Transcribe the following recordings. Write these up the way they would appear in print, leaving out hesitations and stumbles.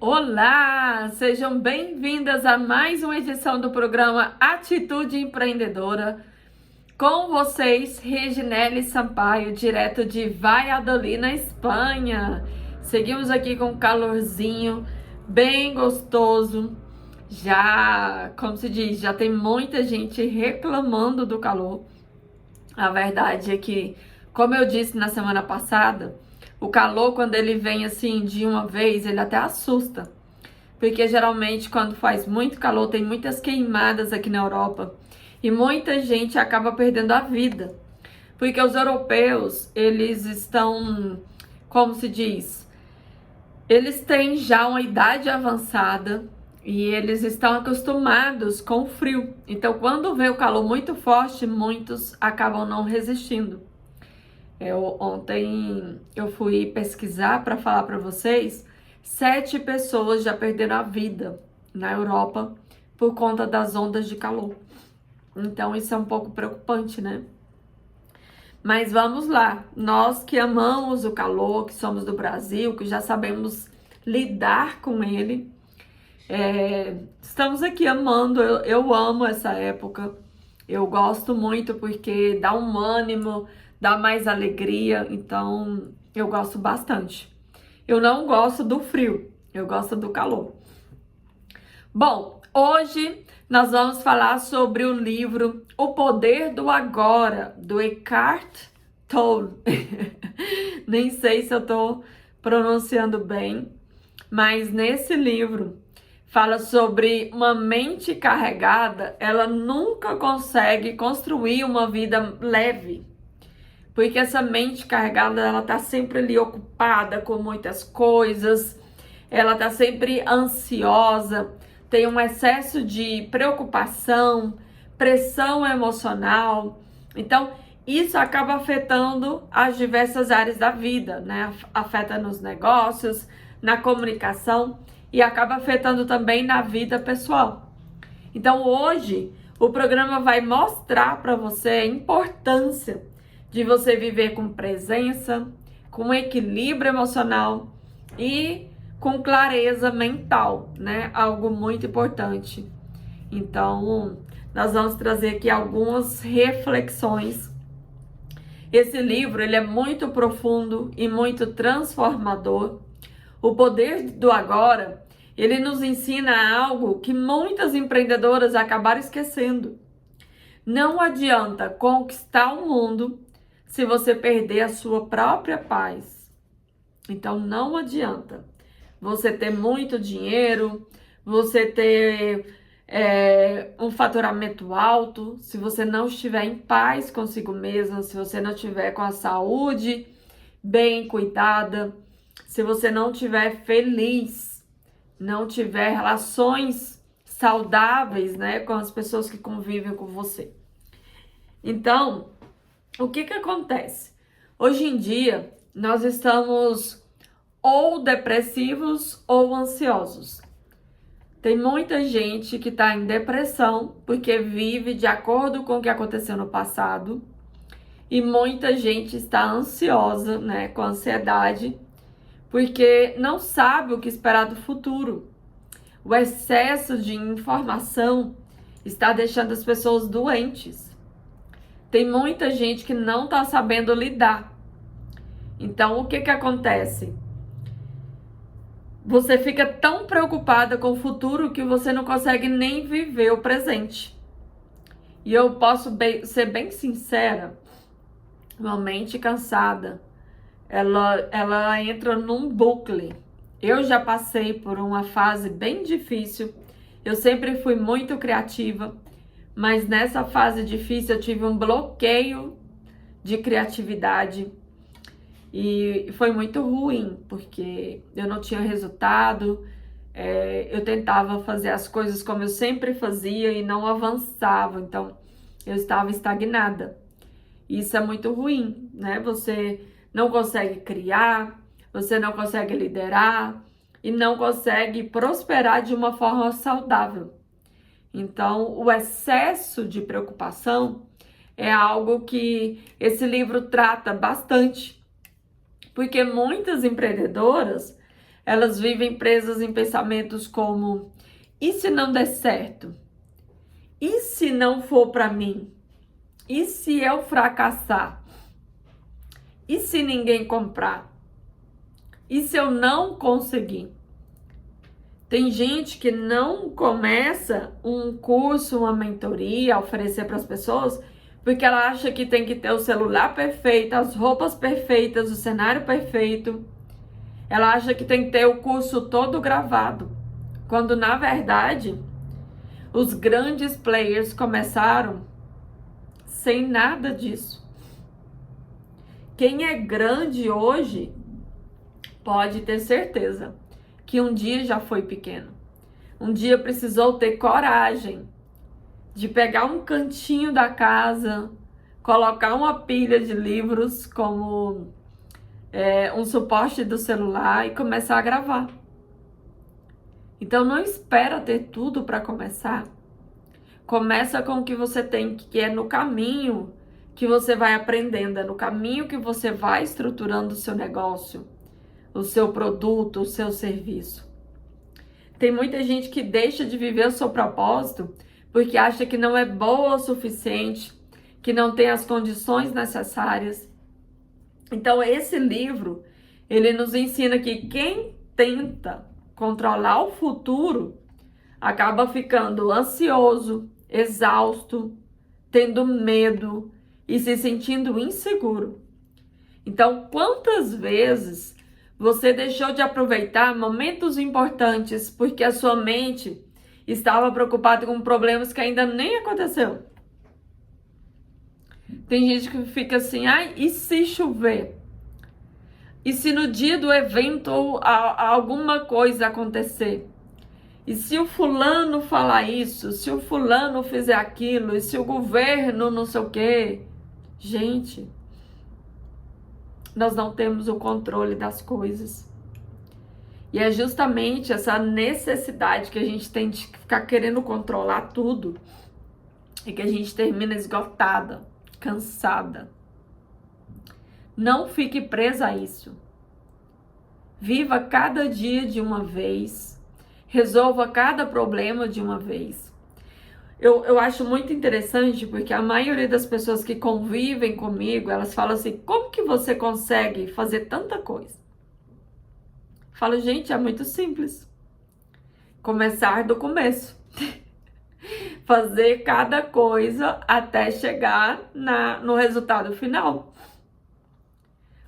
Olá, sejam bem-vindas a mais uma edição do programa Atitude Empreendedora. Com vocês, Reginele Sampaio, direto de Valladolid, na Espanha. Seguimos aqui com um calorzinho bem gostoso. Já, como se diz, já tem muita gente reclamando do calor. A verdade é que, como eu disse na semana passada, o calor, quando ele vem assim de uma vez, ele até assusta. Porque geralmente quando faz muito calor, tem muitas queimadas aqui na Europa. E muita gente acaba perdendo a vida. Porque os europeus, eles estão, como se diz, eles têm já uma idade avançada e eles estão acostumados com o frio. Então, quando vem o calor muito forte, muitos acabam não resistindo. Ontem eu fui pesquisar para falar para vocês, 7 pessoas já perderam a vida na Europa por conta das ondas de calor. Então isso é um pouco preocupante, né? Mas vamos lá, nós que amamos o calor, que somos do Brasil, que já sabemos lidar com ele, estamos aqui amando, eu amo essa época. Eu gosto muito porque dá um ânimo, dá mais alegria, então eu gosto bastante. Eu não gosto do frio, eu gosto do calor. Bom, hoje nós vamos falar sobre o livro O Poder do Agora, do Eckhart Tolle. Nem sei se eu estou pronunciando bem, mas nesse livro fala sobre uma mente carregada, ela nunca consegue construir uma vida leve. Porque essa mente carregada, ela tá sempre ali ocupada com muitas coisas, ela tá sempre ansiosa, tem um excesso de preocupação, pressão emocional. Então, isso acaba afetando as diversas áreas da vida, né? Afeta nos negócios, na comunicação e acaba afetando também na vida pessoal. Então, hoje, o programa vai mostrar para você a importância de você viver com presença, com equilíbrio emocional e com clareza mental, né? Algo muito importante. Então, nós vamos trazer aqui algumas reflexões. Esse livro, ele é muito profundo e muito transformador. O Poder do Agora, ele nos ensina algo que muitas empreendedoras acabaram esquecendo. Não adianta conquistar o mundo se você perder a sua própria paz. Então, não adianta você ter muito dinheiro, você ter um faturamento alto, se você não estiver em paz consigo mesmo, se você não estiver com a saúde bem cuidada, se você não estiver feliz, não tiver relações saudáveis, né, com as pessoas que convivem com você. Então, o que acontece? Hoje em dia, nós estamos ou depressivos ou ansiosos. Tem muita gente que está em depressão porque vive de acordo com o que aconteceu no passado. E muita gente está ansiosa, né, com ansiedade, porque não sabe o que esperar do futuro. O excesso de informação está deixando as pessoas doentes. Tem muita gente que não está sabendo lidar. Então, o que acontece? Você fica tão preocupada com o futuro que você não consegue nem viver o presente. E eu posso ser bem sincera, uma mente cansada, ela entra num bucle. Eu já passei por uma fase bem difícil, eu sempre fui muito criativa, mas nessa fase difícil eu tive um bloqueio de criatividade e foi muito ruim, porque eu não tinha resultado, eu tentava fazer as coisas como eu sempre fazia e não avançava, então eu estava estagnada. Isso é muito ruim, né? Você não consegue criar, você não consegue liderar e não consegue prosperar de uma forma saudável. Então, o excesso de preocupação é algo que esse livro trata bastante, porque muitas empreendedoras, Elas vivem presas em pensamentos como: e se não der certo? E se não for para mim? E se eu fracassar? E se ninguém comprar? E se eu não conseguir? Tem gente que não começa um curso, uma mentoria a oferecer para as pessoas porque ela acha que tem que ter o celular perfeito, as roupas perfeitas, o cenário perfeito. Ela acha que tem que ter o curso todo gravado, quando na verdade os grandes players começaram sem nada disso. Quem é grande hoje pode ter certeza que um dia já foi pequeno. Um dia precisou ter coragem de pegar um cantinho da casa, colocar uma pilha de livros como um suporte do celular e começar a gravar. Então não espera ter tudo para começar. Começa com o que você tem, que é no caminho que você vai aprendendo, é no caminho que você vai estruturando o seu negócio, o seu produto, o seu serviço. Tem muita gente que deixa de viver o seu propósito porque acha que não é boa o suficiente, que não tem as condições necessárias. Então esse livro, ele nos ensina que quem tenta controlar o futuro acaba ficando ansioso, exausto, tendo medo e se sentindo inseguro. Então, quantas vezes você deixou de aproveitar momentos importantes porque a sua mente estava preocupada com problemas que ainda nem aconteceu? Tem gente que fica assim, ai, e se chover? E se no dia do evento alguma coisa acontecer? E se o fulano falar isso? Se o fulano fizer aquilo? E se o governo não sei o quê? Gente, nós não temos o controle das coisas. E é justamente essa necessidade que a gente tem de ficar querendo controlar tudo e que a gente termina esgotada, cansada. Não fique presa a isso. Viva cada dia de uma vez. Resolva cada problema de uma vez. Eu acho muito interessante porque a maioria das pessoas que convivem comigo, elas falam assim, como que você consegue fazer tanta coisa? Falo, gente, é muito simples. Começar do começo. Fazer cada coisa até chegar no resultado final.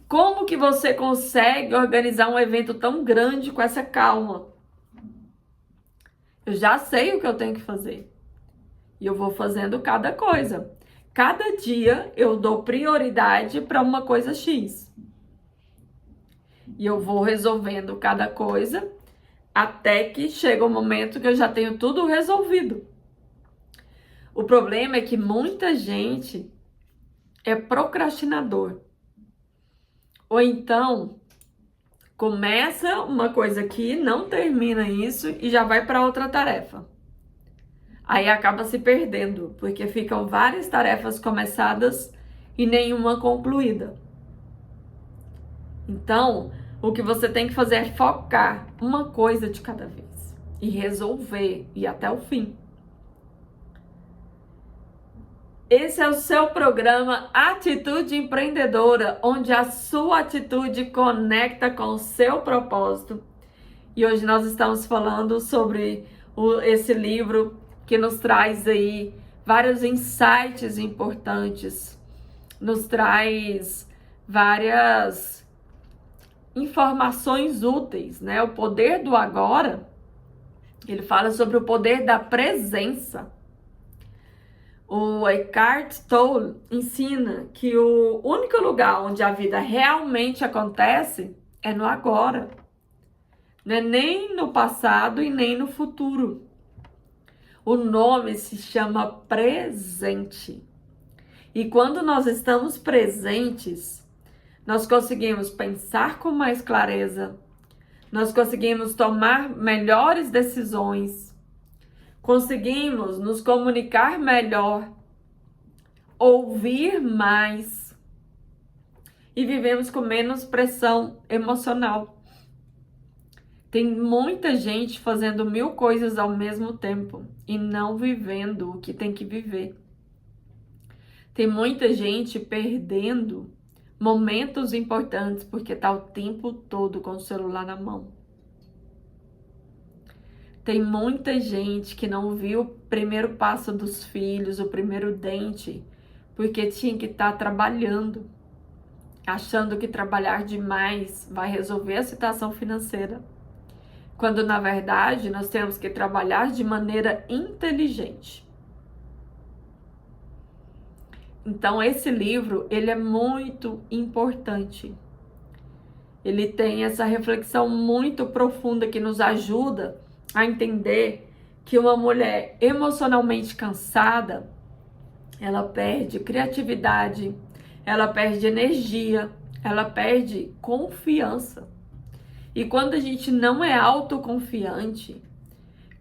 Como que você consegue organizar um evento tão grande com essa calma? Eu já sei o que eu tenho que fazer. E eu vou fazendo cada coisa. Cada dia eu dou prioridade para uma coisa X. E eu vou resolvendo cada coisa até que chega o momento que eu já tenho tudo resolvido. O problema é que muita gente é procrastinador. Ou então começa uma coisa aqui, não termina isso e já vai para outra tarefa. Aí acaba se perdendo, porque ficam várias tarefas começadas e nenhuma concluída. Então, o que você tem que fazer é focar uma coisa de cada vez e resolver e ir até o fim. Esse é o seu programa Atitude Empreendedora, onde a sua atitude conecta com o seu propósito. E hoje nós estamos falando sobre esse livro que nos traz aí vários insights importantes, nos traz várias informações úteis, né? O poder do agora, ele fala sobre o poder da presença. O Eckhart Tolle ensina que o único lugar onde a vida realmente acontece é no agora. Não é nem no passado e nem no futuro. O nome se chama presente. E quando nós estamos presentes, nós conseguimos pensar com mais clareza, nós conseguimos tomar melhores decisões, conseguimos nos comunicar melhor, ouvir mais e vivemos com menos pressão emocional. Tem muita gente fazendo 1000 coisas ao mesmo tempo e não vivendo o que tem que viver. Tem muita gente perdendo momentos importantes porque tá o tempo todo com o celular na mão. Tem muita gente que não viu o primeiro passo dos filhos, o primeiro dente, porque tinha que estar trabalhando, achando que trabalhar demais vai resolver a situação financeira. Quando, na verdade, nós temos que trabalhar de maneira inteligente. Então, esse livro, ele é muito importante. Ele tem essa reflexão muito profunda que nos ajuda a entender que uma mulher emocionalmente cansada, ela perde criatividade, ela perde energia, ela perde confiança. E quando a gente não é autoconfiante,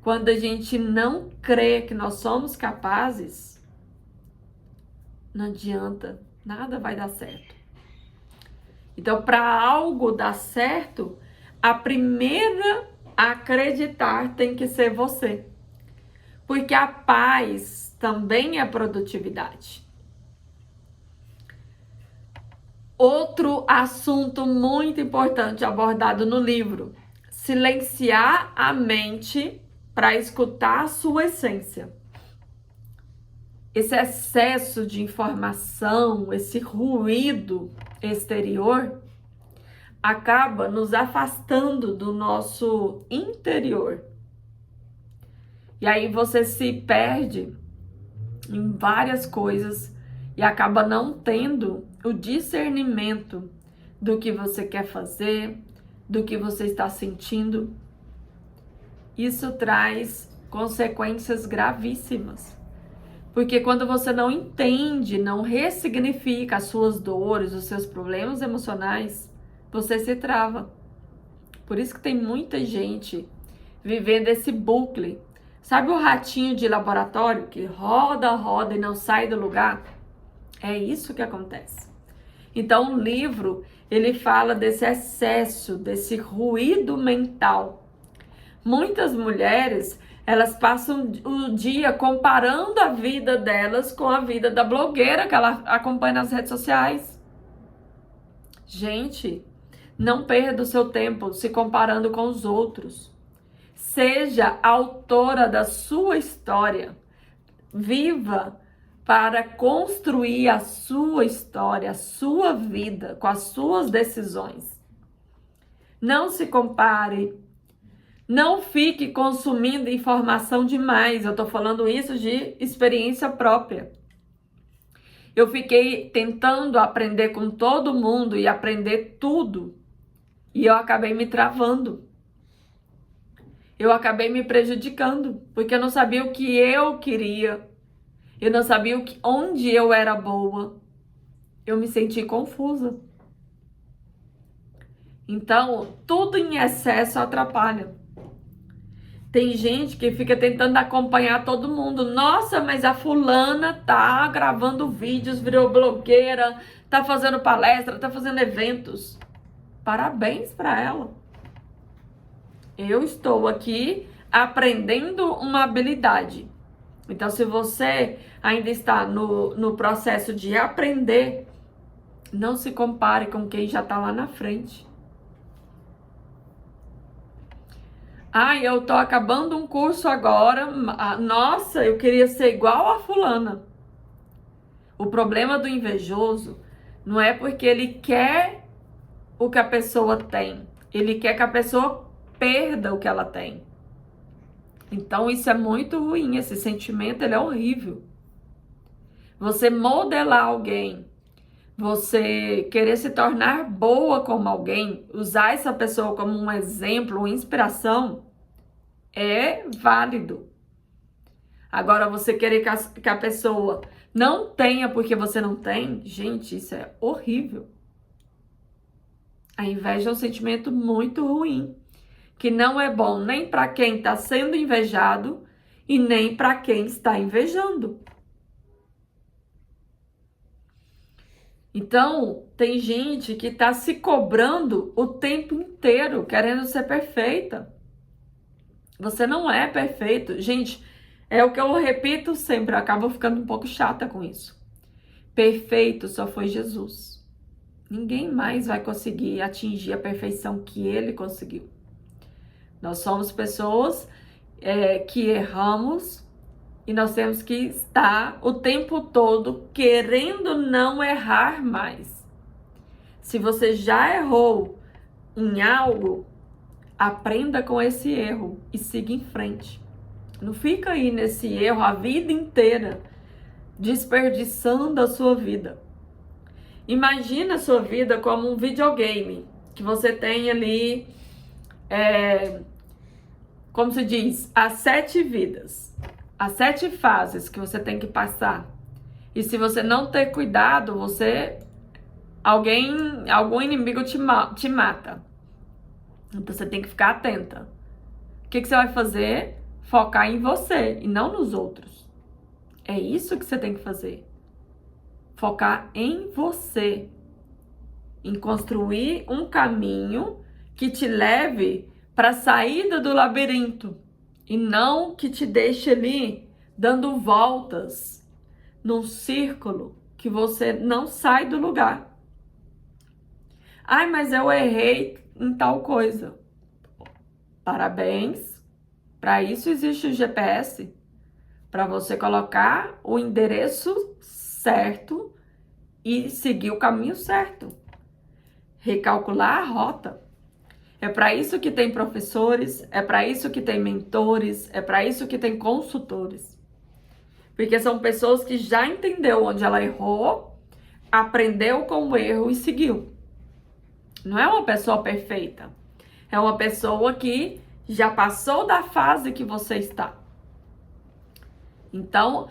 quando a gente não crê que nós somos capazes, não adianta, nada vai dar certo. Então, para algo dar certo, a primeira a acreditar tem que ser você. Porque a paz também é produtividade. Outro assunto muito importante abordado no livro: silenciar a mente para escutar a sua essência. Esse excesso de informação, esse ruído exterior, acaba nos afastando do nosso interior. E aí você se perde em várias coisas e acaba não tendo o discernimento do que você quer fazer, do que você está sentindo. Isso traz consequências gravíssimas. Porque quando você não entende, não ressignifica as suas dores, os seus problemas emocionais, você se trava. Por isso que tem muita gente vivendo esse bucle. Sabe o ratinho de laboratório que roda, roda e não sai do lugar? É isso que acontece. Então, o livro, ele fala desse excesso, desse ruído mental. Muitas mulheres, elas passam o dia comparando a vida delas com a vida da blogueira que ela acompanha nas redes sociais. Gente, não perda o seu tempo se comparando com os outros. Seja autora da sua história. Viva para construir a sua história, a sua vida, com as suas decisões. Não se compare. Não fique consumindo informação demais. Eu tô falando isso de experiência própria. Eu fiquei tentando aprender com todo mundo e aprender tudo. E eu acabei me travando. Eu acabei me prejudicando, porque eu não sabia o que eu queria. Eu não sabia onde eu era boa. Eu me senti confusa. Então, tudo em excesso atrapalha. Tem gente que fica tentando acompanhar todo mundo. Nossa, mas a fulana tá gravando vídeos, virou blogueira, tá fazendo palestra, tá fazendo eventos. Parabéns para ela. Eu estou aqui aprendendo uma habilidade. Então, se você ainda está no processo de aprender, não se compare com quem já está lá na frente. Eu tô acabando um curso agora. Nossa, eu queria ser igual a fulana. O problema do invejoso não é porque ele quer o que a pessoa tem. Ele quer que a pessoa perda o que ela tem. Então isso é muito ruim. Esse sentimento, ele é horrível. Você modelar alguém, você querer se tornar boa como alguém, usar essa pessoa como um exemplo, uma inspiração, é válido. Agora, você querer que a pessoa não tenha porque você não tem, gente, isso é horrível. A inveja é um sentimento muito ruim, que não é bom nem para quem está sendo invejado e nem para quem está invejando. Então, tem gente que está se cobrando o tempo inteiro, querendo ser perfeita. Você não é perfeito. Gente, é o que eu repito sempre, eu acabo ficando um pouco chata com isso. Perfeito só foi Jesus. Ninguém mais vai conseguir atingir a perfeição que ele conseguiu. Nós somos pessoas que erramos e nós temos que estar o tempo todo querendo não errar mais. Se você já errou em algo, aprenda com esse erro e siga em frente. Não fica aí nesse erro a vida inteira, desperdiçando a sua vida. Imagina a sua vida como um videogame, que você tem ali, como se diz, as 7 vidas, as 7 fases que você tem que passar. E se você não ter cuidado, algum inimigo te mata. Então você tem que ficar atenta. O que você vai fazer? Focar em você e não nos outros. É isso que você tem que fazer. Focar em você. Em construir um caminho que te leve para a saída do labirinto. E não que te deixe ali dando voltas num círculo que você não sai do lugar. Ai, mas eu errei em tal coisa. Parabéns. Para isso existe o GPS. Para você colocar o endereço certo e seguir o caminho certo. Recalcular a rota. É para isso que tem professores, é para isso que tem mentores, é para isso que tem consultores. Porque são pessoas que já entendeu onde ela errou, aprendeu com o erro e seguiu. Não é uma pessoa perfeita. É uma pessoa que já passou da fase que você está. Então,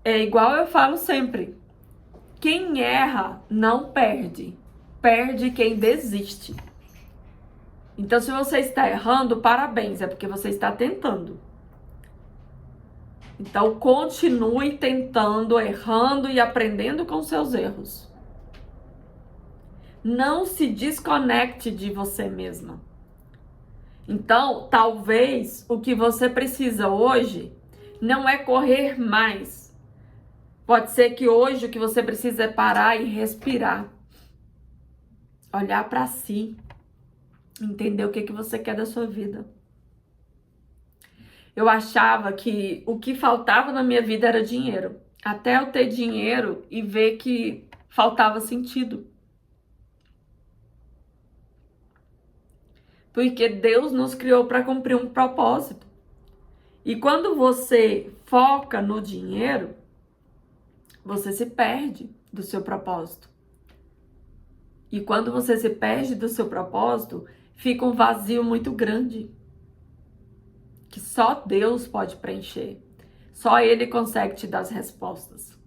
é igual eu falo sempre. Quem erra não perde. Perde quem desiste. Então, se você está errando, parabéns, é porque você está tentando. Então, continue tentando, errando e aprendendo com seus erros. Não se desconecte de você mesma. Então, talvez o que você precisa hoje não é correr mais. Pode ser que hoje o que você precisa é parar e respirar. Olhar para si. Entender o que você quer da sua vida. Eu achava que o que faltava na minha vida era dinheiro. Até eu ter dinheiro e ver que faltava sentido. Porque Deus nos criou para cumprir um propósito. E quando você foca no dinheiro, você se perde do seu propósito. E quando você se perde do seu propósito, fica um vazio muito grande. Que só Deus pode preencher. Só Ele consegue te dar as respostas.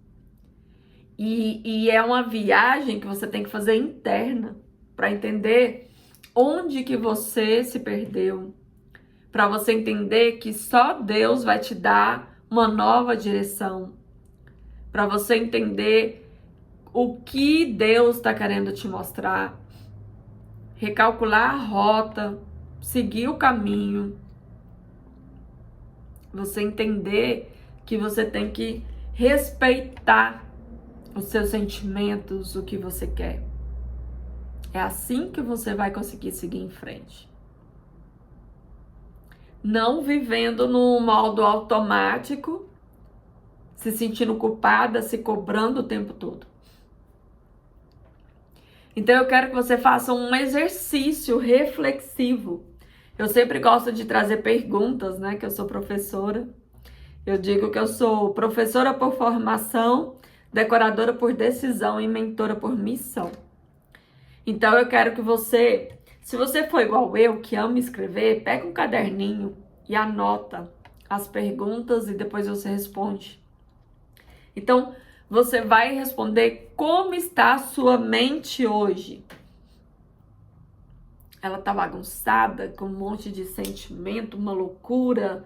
E é uma viagem que você tem que fazer interna para entender onde que você se perdeu. Para você entender que só Deus vai te dar uma nova direção. Para você entender o que Deus está querendo te mostrar. Recalcular a rota, seguir o caminho. Você entender que você tem que respeitar os seus sentimentos, o que você quer. É assim que você vai conseguir seguir em frente. Não vivendo no modo automático, se sentindo culpada, se cobrando o tempo todo. Então eu quero que você faça um exercício reflexivo. Eu sempre gosto de trazer perguntas, né? Que eu sou professora. Eu digo que eu sou professora por formação, decoradora por decisão e mentora por missão. Então eu quero que você, se você for igual eu, que ama escrever, pega um caderninho e anota as perguntas e depois você responde. Então, você vai responder como está a sua mente hoje. Ela tá bagunçada, com um monte de sentimento, uma loucura,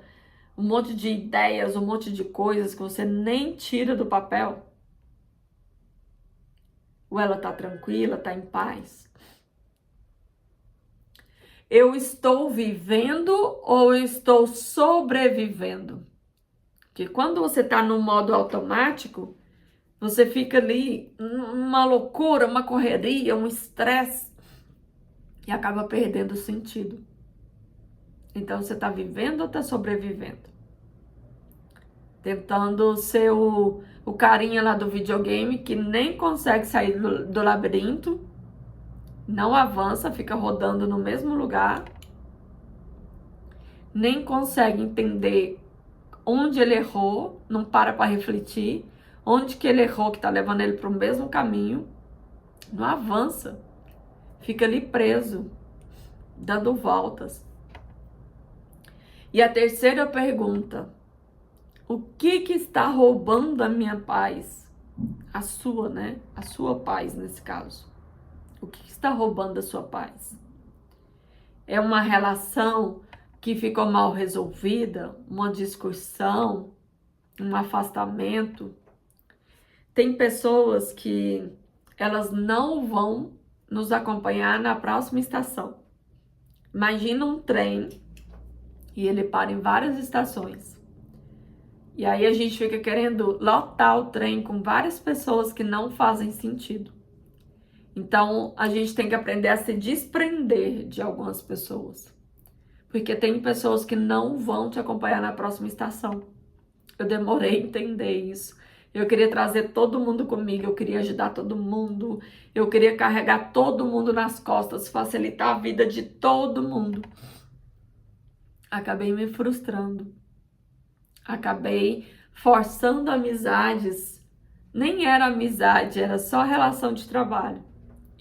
um monte de ideias, um monte de coisas que você nem tira do papel. Ou ela está tranquila, está em paz? Eu estou vivendo ou eu estou sobrevivendo? Porque quando você está no modo automático, você fica ali, uma loucura, uma correria, um estresse, e acaba perdendo o sentido. Então, você está vivendo ou está sobrevivendo? Tentando ser o carinha lá do videogame que nem consegue sair do labirinto, não avança, fica rodando no mesmo lugar, nem consegue entender onde ele errou, não para refletir, onde que ele errou que está levando ele para o mesmo caminho, não avança, fica ali preso, dando voltas. E a terceira pergunta: o que está roubando a minha paz? A sua, né? A sua paz nesse caso. O que está roubando a sua paz? É uma relação que ficou mal resolvida? Uma discussão? Um afastamento? Tem pessoas que elas não vão nos acompanhar na próxima estação. Imagina um trem e ele para em várias estações. E aí a gente fica querendo lotar o trem com várias pessoas que não fazem sentido. Então a gente tem que aprender a se desprender de algumas pessoas. Porque tem pessoas que não vão te acompanhar na próxima estação. Eu demorei a entender isso. Eu queria trazer todo mundo comigo, eu queria ajudar todo mundo, eu queria carregar todo mundo nas costas, facilitar a vida de todo mundo. Acabei me frustrando. Acabei forçando amizades. Nem era amizade, era só relação de trabalho.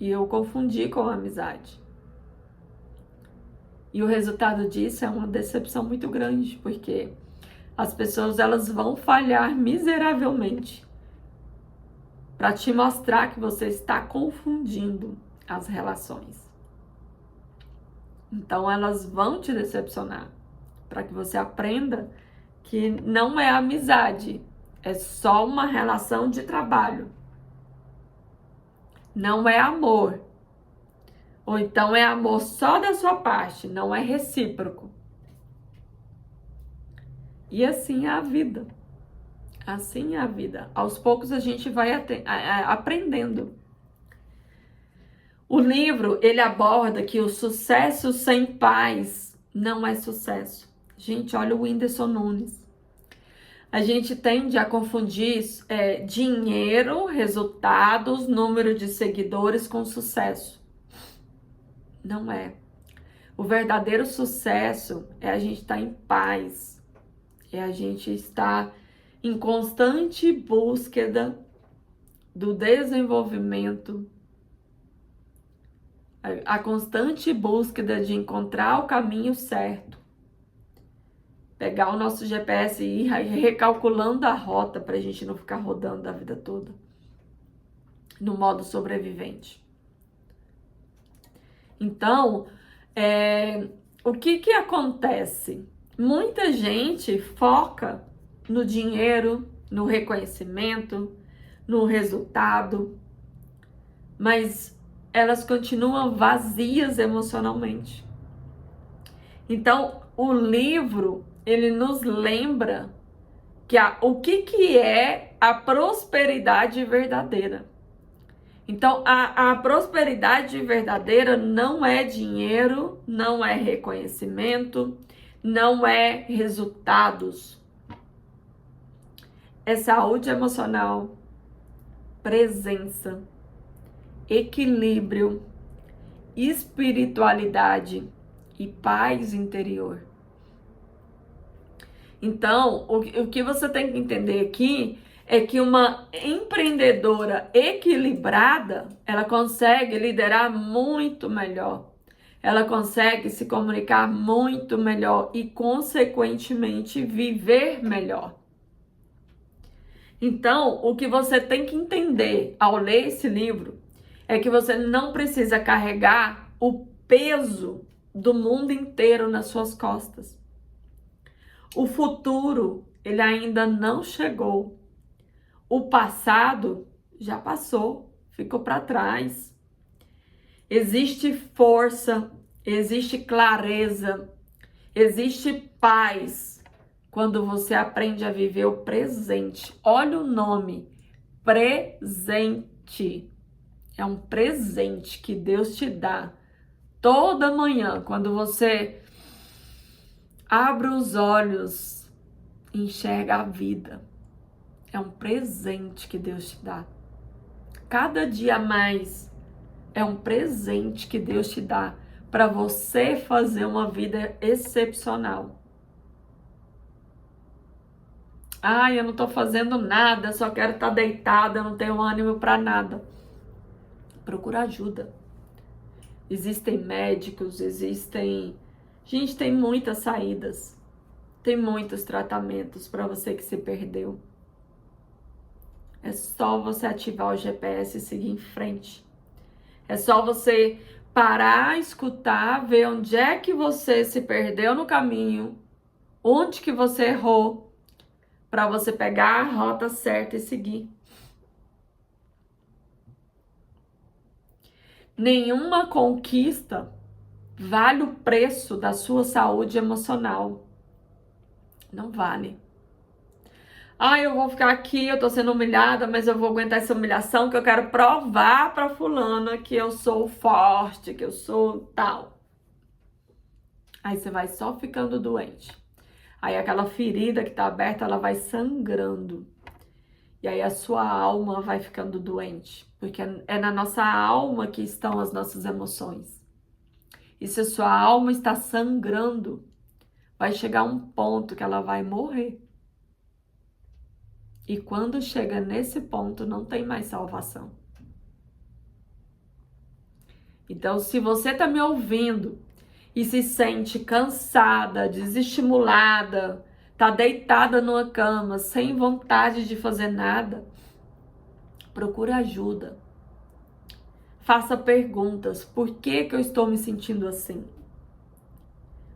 E eu confundi com a amizade. E o resultado disso é uma decepção muito grande, porque as pessoas elas vão falhar miseravelmente para te mostrar que você está confundindo as relações. Então elas vão te decepcionar para que você aprenda que não é amizade, é só uma relação de trabalho. Não é amor. Ou então é amor só da sua parte, não é recíproco. E assim é a vida. Assim é a vida. Aos poucos a gente vai aprendendo. O livro, ele aborda que o sucesso sem paz não é sucesso. Gente, olha o Whindersson Nunes. A gente tende a confundir dinheiro, resultados, número de seguidores com sucesso. Não é. O verdadeiro sucesso é a gente estar em paz. É a gente estar em constante búsqueda do desenvolvimento, a constante búsqueda de encontrar o caminho certo. Pegar o nosso GPS e ir recalculando a rota para a gente não ficar rodando a vida toda no modo sobrevivente. Então, o que acontece? Muita gente foca no dinheiro, no reconhecimento, no resultado, mas elas continuam vazias emocionalmente. Então, o livro, ele nos lembra que o que é a prosperidade verdadeira. Então, a prosperidade verdadeira não é dinheiro, não é reconhecimento, não é resultados. É saúde emocional, presença, equilíbrio, espiritualidade e paz interior. Então, o que você tem que entender aqui é que uma empreendedora equilibrada, ela consegue liderar muito melhor. Ela consegue se comunicar muito melhor e, consequentemente, viver melhor. Então, o que você tem que entender ao ler esse livro é que você não precisa carregar o peso do mundo inteiro nas suas costas. O futuro, ele ainda não chegou. O passado já passou, ficou para trás. Existe força, existe clareza, existe paz quando você aprende a viver o presente. Olha o nome, presente. É um presente que Deus te dá toda manhã, quando você abre os olhos e enxerga a vida. É um presente que Deus te dá. Cada dia a mais é um presente que Deus te dá para você fazer uma vida excepcional. Ai, eu não tô fazendo nada, só quero estar deitada, eu não tenho ânimo para nada. Procura ajuda. Existem médicos, Gente, tem muitas saídas. Tem muitos tratamentos para você que se perdeu. É só você ativar o GPS e seguir em frente. É só você parar, escutar, ver onde é que você se perdeu no caminho, onde que você errou, para você pegar a rota certa e seguir. Nenhuma conquista vale o preço da sua saúde emocional. Não vale. Eu vou ficar aqui, eu tô sendo humilhada, mas eu vou aguentar essa humilhação que eu quero provar pra fulana que eu sou forte, que eu sou tal. Aí você vai só ficando doente. Aí aquela ferida que tá aberta, ela vai sangrando. E aí a sua alma vai ficando doente. Porque é na nossa alma que estão as nossas emoções. E se a sua alma está sangrando, vai chegar um ponto que ela vai morrer. E quando chega nesse ponto, não tem mais salvação. Então, se você está me ouvindo e se sente cansada, desestimulada, está deitada numa cama, sem vontade de fazer nada, procure ajuda. Faça perguntas. Por que eu estou me sentindo assim?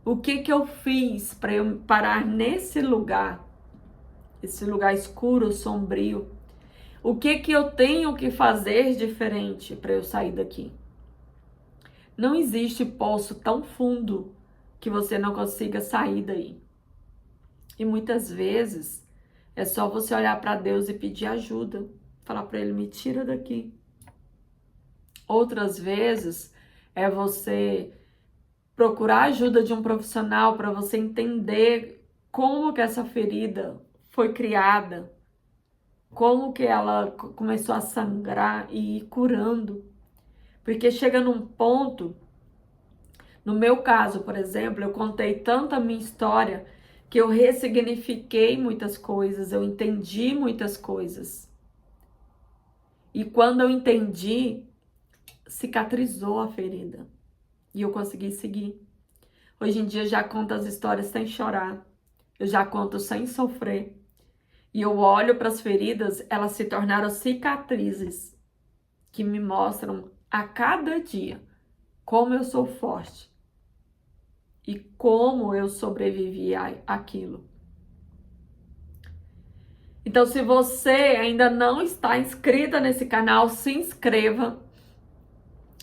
O que eu fiz para eu parar nesse lugar? Esse lugar escuro, sombrio. O que eu tenho que fazer diferente para eu sair daqui? Não existe poço tão fundo que você não consiga sair daí. E muitas vezes é só você olhar para Deus e pedir ajuda. Falar para Ele, me tira daqui. Outras vezes é você procurar a ajuda de um profissional para você entender como que essa ferida foi criada, como que ela começou a sangrar e ir curando. Porque chega num ponto, no meu caso, por exemplo, eu contei tanto a minha história que eu ressignifiquei muitas coisas, eu entendi muitas coisas. E quando eu entendi, cicatrizou a ferida. E eu consegui seguir. Hoje em dia eu já conto as histórias sem chorar. Eu já conto sem sofrer. E eu olho para as feridas, elas se tornaram cicatrizes que me mostram a cada dia como eu sou forte e como eu sobrevivi àquilo. Então, se você ainda não está inscrita nesse canal, se inscreva,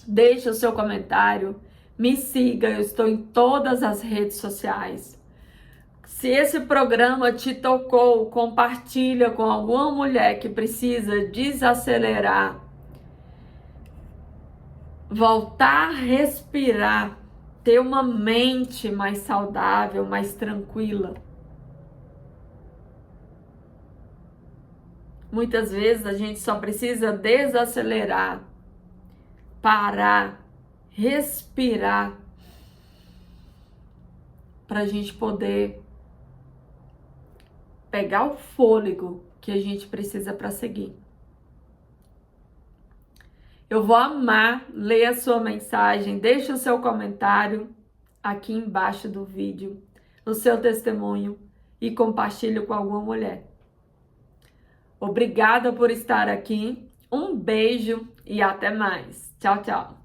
deixe o seu comentário, me siga, eu estou em todas as redes sociais. Se esse programa te tocou, compartilha com alguma mulher que precisa desacelerar, voltar a respirar, ter uma mente mais saudável, mais tranquila. Muitas vezes a gente só precisa desacelerar, parar, respirar, para a gente poder pegar o fôlego que a gente precisa para seguir. Eu vou amar ler a sua mensagem, deixe o seu comentário aqui embaixo do vídeo, o seu testemunho e compartilhe com alguma mulher. Obrigada por estar aqui, um beijo e até mais. Tchau, tchau.